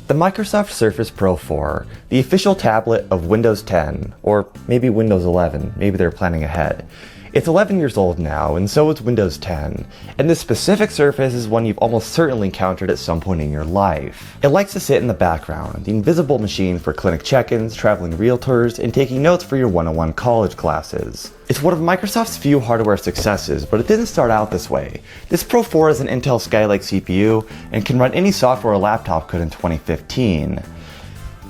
The Microsoft Surface Pro 4, the official tablet of Windows 10, or maybe Windows 11, maybe they're planning ahead. It's 11 years old now, and so is Windows 10, and this specific Surface is one you've almost certainly encountered at some point in your life. It likes to sit in the background, the invisible machine for clinic check-ins, traveling realtors, and taking notes for your one-on-one college classes. It's one of Microsoft's few hardware successes, but it didn't start out this way. This Pro 4 is an Intel Skylake CPU and can run any software a laptop could in 2015.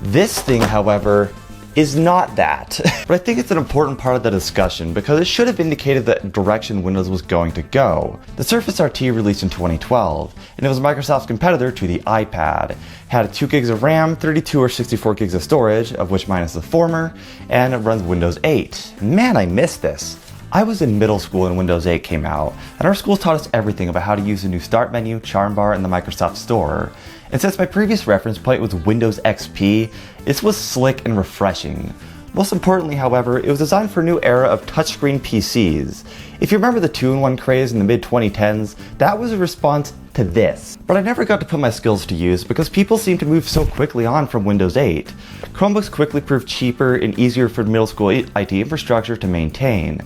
This thing, however, is not that. But I think it's an important part of the discussion because it should have indicated the direction Windows was going to go. The Surface RT released in 2012, and it was Microsoft's competitor to the iPad. It had 2 gigs of RAM, 32 or 64 gigs of storage, of which mine is the former, and it runs Windows 8. Man, I miss this. I was in middle school when Windows 8 came out, and our school taught us everything about how to use the new Start menu, Charm bar, and the Microsoft Store. And since my previous reference point was Windows XP, this was slick and refreshing. Most importantly, however, it was designed for a new era of touchscreen PCs. If you remember the 2-in-1 craze in the mid-2010s, that was a response to this. But I never got to put my skills to use because people seem to move so quickly on from Windows 8. Chromebooks quickly proved cheaper and easier for middle school IT infrastructure to maintain.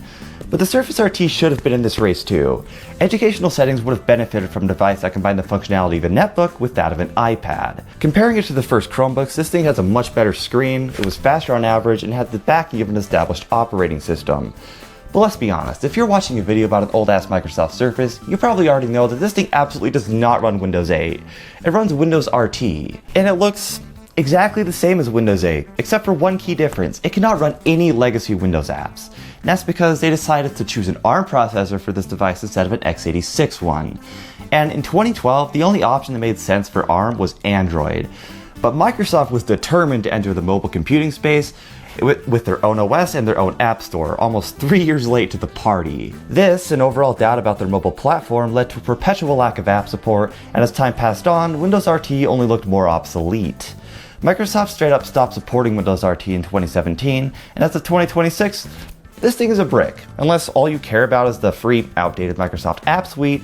But the Surface RT should have been in this race too. Educational settings would have benefited from a device that combined the functionality of a netbook with that of an iPad. Comparing it to the first Chromebooks, this thing has a much better screen, it was faster on average, and had the backing of an established operating system. But let's be honest, if you're watching a video about an old-ass Microsoft Surface, you probably already know that this thing absolutely does not run Windows 8. It runs Windows RT, and it looks exactly the same as Windows 8, except for one key difference: it cannot run any legacy Windows apps. And that's because they decided to choose an ARM processor for this device instead of an x86 one. And in 2012, the only option that made sense for ARM was Android. But Microsoft was determined to enter the mobile computing space with their own OS and their own app store, almost 3 years late to the party. This, and overall doubt about their mobile platform, led to a perpetual lack of app support, and as time passed on, Windows RT only looked more obsolete. Microsoft straight up stopped supporting Windows RT in 2017, and as of 2026, this thing is a brick. Unless all you care about is the free, outdated Microsoft App Suite,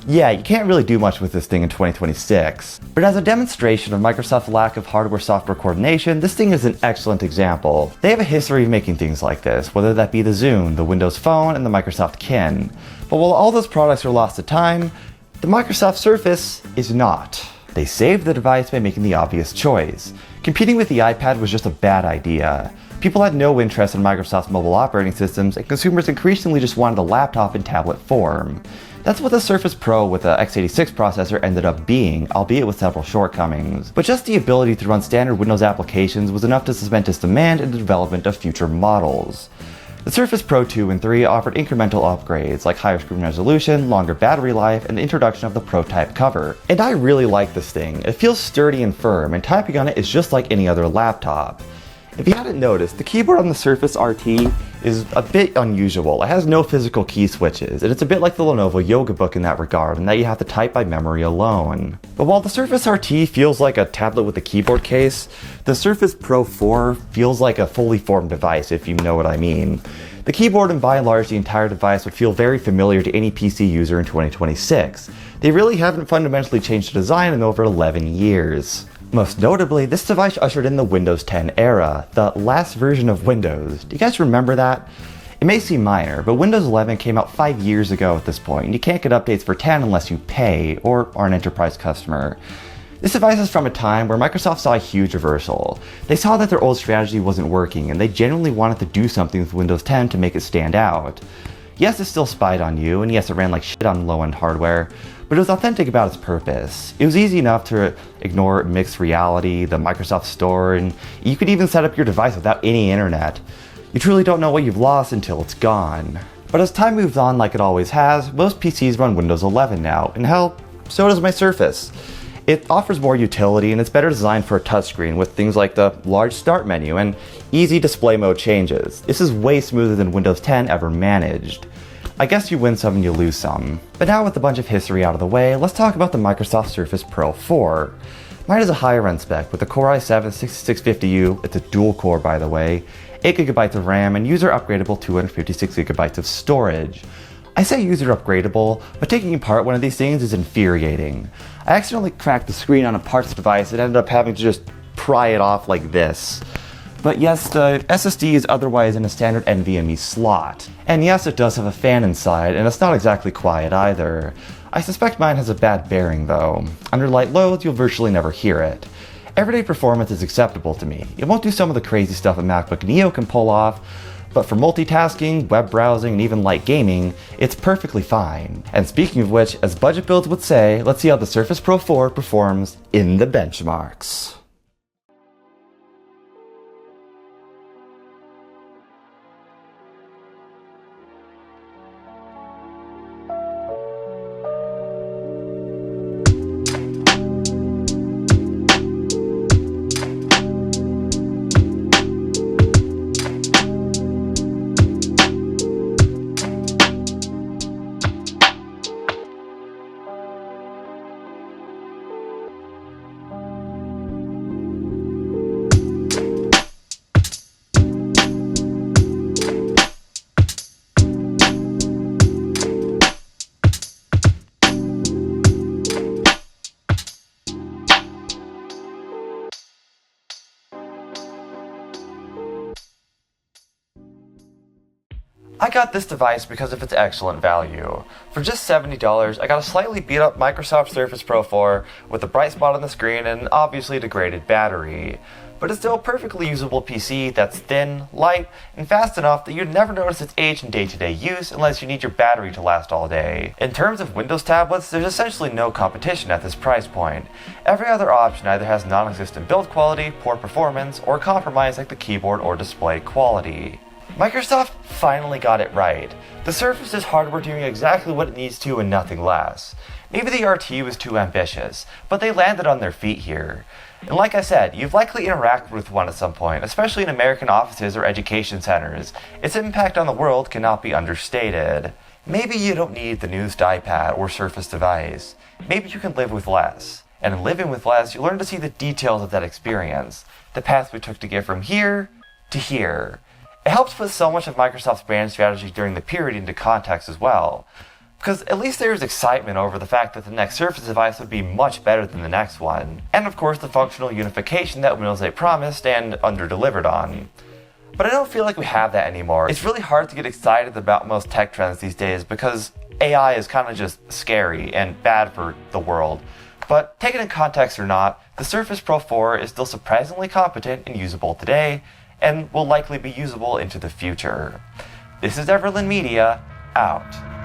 yeah, you can't really do much with this thing in 2026. But as a demonstration of Microsoft's lack of hardware-software coordination, this thing is an excellent example. They have a history of making things like this, whether that be the Zune, the Windows Phone, and the Microsoft Kin. But while all those products are lost to time, the Microsoft Surface is not. They saved the device by making the obvious choice. Competing with the iPad was just a bad idea. People had no interest in Microsoft's mobile operating systems, and consumers increasingly just wanted a laptop in tablet form. That's what the Surface Pro with the x86 processor ended up being, albeit with several shortcomings. But just the ability to run standard Windows applications was enough to cement its demand in the development of future models. The Surface Pro 2 and 3 offered incremental upgrades like higher screen resolution, longer battery life, and the introduction of the Pro Type cover. And I really like this thing. It feels sturdy and firm, and typing on it is just like any other laptop. If you hadn't noticed, the keyboard on the Surface RT is a bit unusual. It has no physical key switches, and it's a bit like the Lenovo Yoga Book in that regard, in that you have to type by memory alone. But while the Surface RT feels like a tablet with a keyboard case, the Surface Pro 4 feels like a fully formed device, if you know what I mean. The keyboard and by and large the entire device would feel very familiar to any PC user in 2026. They really haven't fundamentally changed the design in over 11 years. Most notably, this device ushered in the Windows 10 era, the last version of Windows. Do you guys remember that? It may seem minor, but Windows 11 came out 5 years ago at this point, and you can't get updates for 10 unless you pay, or are an enterprise customer. This device is from a time where Microsoft saw a huge reversal. They saw that their old strategy wasn't working, and they genuinely wanted to do something with Windows 10 to make it stand out. Yes, it still spied on you, and yes, it ran like shit on low-end hardware, but it was authentic about its purpose. It was easy enough to ignore mixed reality, the Microsoft Store, and you could even set up your device without any internet. You truly don't know what you've lost until it's gone. But as time moves on like it always has, most PCs run Windows 11 now, and hell, so does my Surface. It offers more utility and it's better designed for a touchscreen with things like the large start menu and easy display mode changes. This is way smoother than Windows 10 ever managed. I guess you win some and you lose some. But now with a bunch of history out of the way, let's talk about the Microsoft Surface Pro 4. Mine is a higher end spec with a Core i7-6650U, it's a dual core by the way, 8GB of RAM and user upgradable 256GB of storage. I say user upgradable, but taking apart one of these things is infuriating. I accidentally cracked the screen on a parts device and ended up having to just pry it off like this. But yes, the SSD is otherwise in a standard NVMe slot. And yes, it does have a fan inside, and it's not exactly quiet either. I suspect mine has a bad bearing though. Under light loads, you'll virtually never hear it. Everyday performance is acceptable to me. It won't do some of the crazy stuff a MacBook Neo can pull off, but for multitasking, web browsing, and even light gaming, it's perfectly fine. And speaking of which, as budget builds would say, let's see how the Surface Pro 4 performs in the benchmarks. I got this device because of its excellent value. For just $70, I got a slightly beat up Microsoft Surface Pro 4 with a bright spot on the screen and an obviously degraded battery. But it's still a perfectly usable PC that's thin, light, and fast enough that you'd never notice its age in day-to-day use unless you need your battery to last all day. In terms of Windows tablets, there's essentially no competition at this price point. Every other option either has non-existent build quality, poor performance, or compromise like the keyboard or display quality. Microsoft finally got it right. The Surface is hardware doing exactly what it needs to and nothing less. Maybe the RT was too ambitious, but they landed on their feet here. And like I said, you've likely interacted with one at some point, especially in American offices or education centers. Its impact on the world cannot be understated. Maybe you don't need the newest iPad or Surface device. Maybe you can live with less. And in living with less, you learn to see the details of that experience. The path we took to get from here to here. It helps put so much of Microsoft's brand strategy during the period into context as well. Because at least there's excitement over the fact that the next Surface device would be much better than the next one. And of course the functional unification that Windows 8 promised and under-delivered on. But I don't feel like we have that anymore. It's really hard to get excited about most tech trends these days because AI is kind of just scary and bad for the world. But taken in context or not, the Surface Pro 4 is still surprisingly competent and usable today, and will likely be usable into the future. This is Everlyn Media, out.